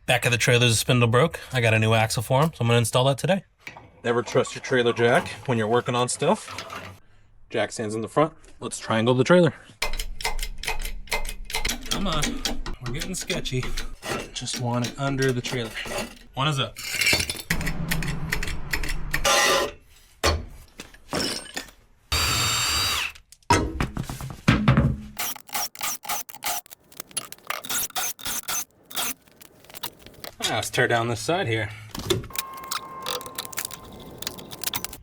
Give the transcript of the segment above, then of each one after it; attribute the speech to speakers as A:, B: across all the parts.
A: Back of the trailer's spindle broke. I got a new axle for him, so I'm gonna install that today. Never trust your trailer jack when you're working on stuff. Jack stands in the front. Let's triangle the trailer. Come on, we're getting sketchy. Just want it under the trailer. One is up. Let's tear down this side here.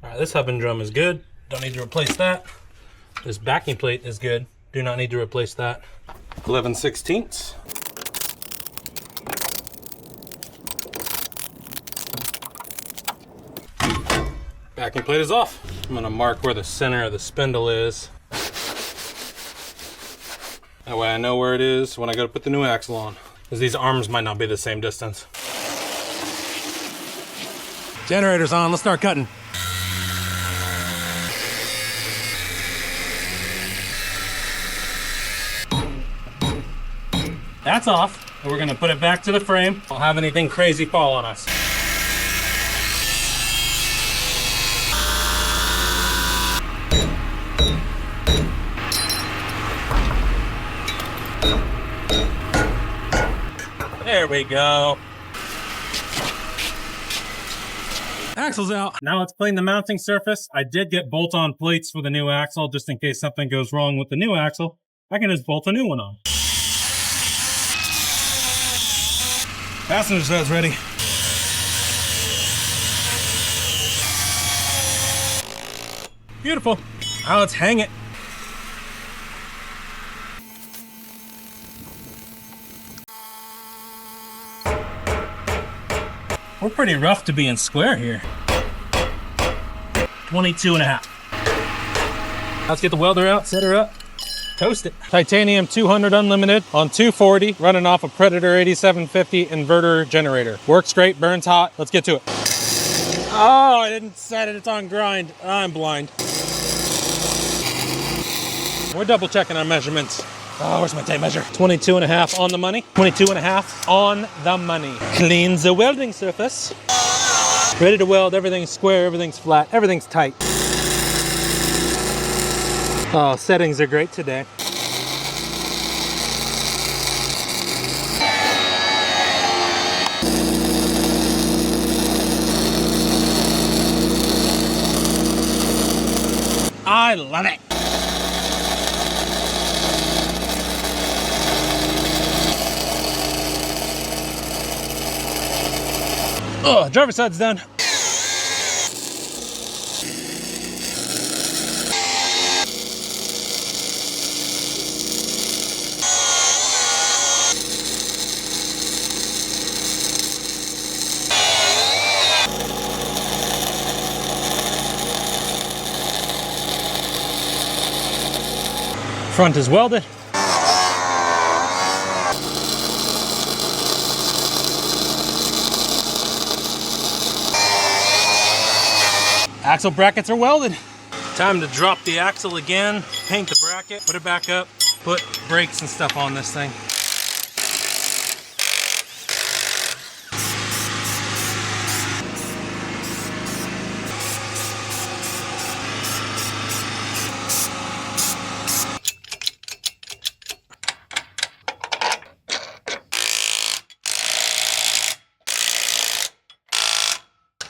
A: Alright, this hub and drum is good. Don't need to replace that. This backing plate is good. Do not need to replace that. 11/16. Backing plate is off. I'm gonna mark where the center of the spindle is. That way I know where it is when I go to put the new axle on. Because these arms might not be the same distance. Generator's on, let's start cutting. That's off, and we're gonna put it back to the frame. Don't have anything crazy fall on us. There we go. Axle's out. Now let's clean the mounting surface. I did get bolt-on plates for the new axle, just in case something goes wrong with the new axle. I can just bolt a new one on. Passenger side's ready. Beautiful. Now let's hang it. We're pretty rough to be in square here. 22.5. Let's get the welder out, set her up, toast it. Titanium 200 unlimited on 240, running off a Predator 8750 inverter generator. Works great, burns hot. Let's get to it. Oh, I didn't set it, it's on grind. I'm blind. We're double checking our measurements. Oh, where's my tape measure? 22.5 on the money. 22.5 on the money. Cleans the welding surface. Ready to weld, everything's square, everything's flat, everything's tight. Oh, settings are great today. I love it. Oh, driver's side's done. Front is welded. Axle brackets are welded. Time to drop the axle again, paint the bracket, put it back up, put brakes and stuff on this thing.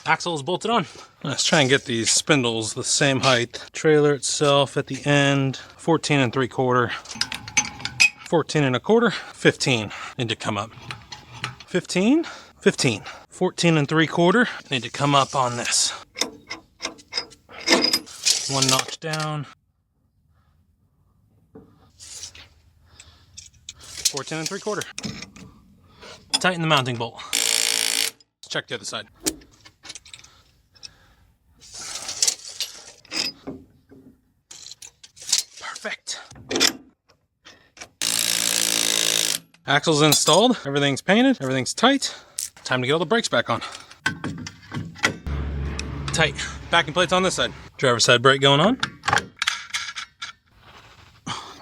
A: Axle is bolted on. Let's try and get these spindles the same height. Trailer itself at the end, 14 3/4, 14 1/4, 15 need to come up. 15, 15, 14 3/4 need to come up on this. One notch down. 14 3/4. Tighten the mounting bolt. Let's check the other side. Perfect. Axle's installed, everything's painted, everything's tight. Time to get all the brakes back on. Tight. Backing plates on this side. Driver's side brake going on.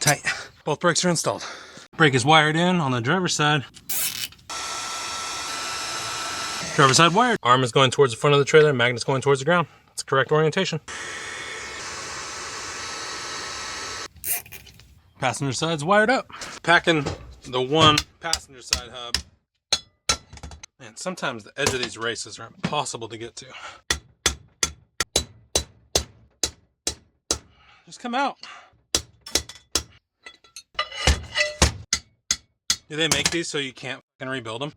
A: Tight. Both brakes are installed. Brake is wired in on the driver's side. Driver's side wired. Arm is going towards the front of the trailer, magnet's going towards the ground. That's correct orientation. Passenger side's wired up. Packing the one passenger side hub. Man, sometimes the edge of these races are impossible to get to. Just come out. Do they make these so you can't fucking rebuild them?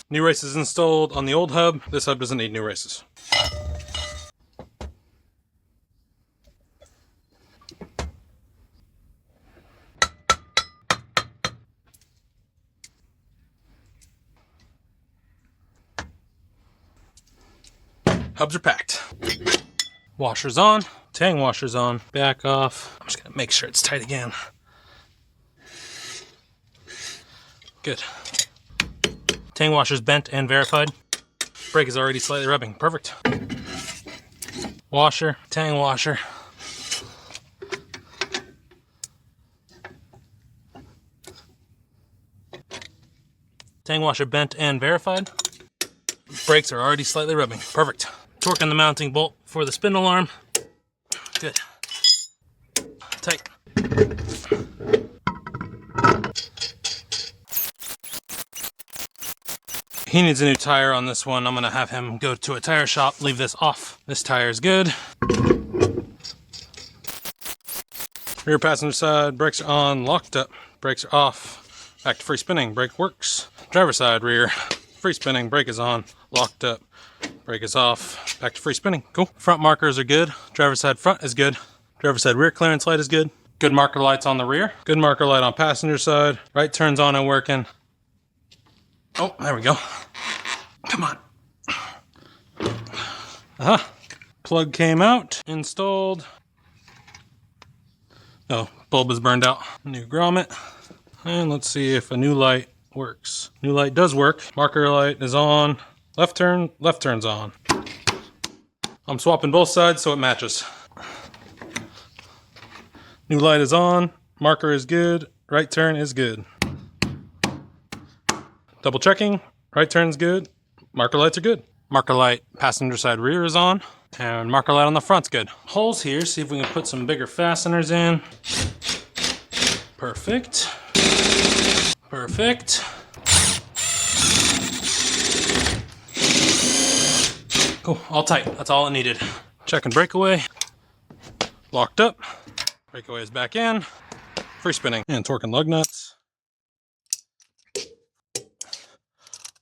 A: New races installed on the old hub. This hub doesn't need new races. Hubs are packed. Washer's on. Tang washer's on. Back off. I'm just gonna make sure it's tight again. Good. Tang washer's bent and verified. Brake is already slightly rubbing. Perfect. Washer, tang washer. Tang washer bent and verified. Brakes are already slightly rubbing. Perfect. Torquing the mounting bolt for the spindle arm. Good. Tight. He needs a new tire on this one. I'm gonna have him go to a tire shop, leave this off. This tire is good. Rear passenger side, brakes are on, locked up. Brakes are off. Back to free spinning, brake works. Driver side, rear, free spinning, brake is on, locked up. Brake is off. Back to free spinning. Cool. Front markers are good. Driver side front is good. Driver side rear clearance light is good. Good marker lights on the rear. Good marker light on passenger side. Right turns on and working. Oh, there we go. Come on. Plug came out. Installed. Oh, bulb is burned out. New grommet. And let's see if a new light works. New light does work. Marker light is on. Left turn's on. I'm swapping both sides so it matches. New light is on. Marker is good. Right turn is good. Double checking. Right turn's good. Marker lights are good. Marker light passenger side rear is on. And marker light on the front's good. Holes here. See if we can put some bigger fasteners in. Perfect. Perfect. Cool, all tight. That's all it needed. Checking breakaway. Locked up. Breakaway is back in. Free spinning. And torquing lug nuts.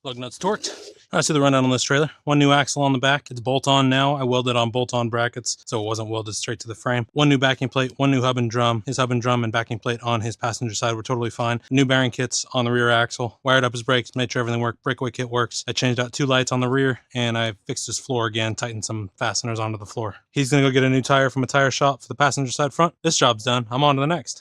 A: Lug nuts torqued. I see the rundown on this trailer. One new axle on the back. It's bolt-on now. I welded on bolt-on brackets, so it wasn't welded straight to the frame. One new backing plate, one new hub and drum. His hub and drum and backing plate on his passenger side were totally fine. New bearing kits on the rear axle. Wired up his brakes, made sure everything worked. Breakaway kit works. I changed out 2 lights on the rear, and I fixed his floor again, tightened some fasteners onto the floor. He's gonna go get a new tire from a tire shop for the passenger side front. This job's done. I'm on to the next.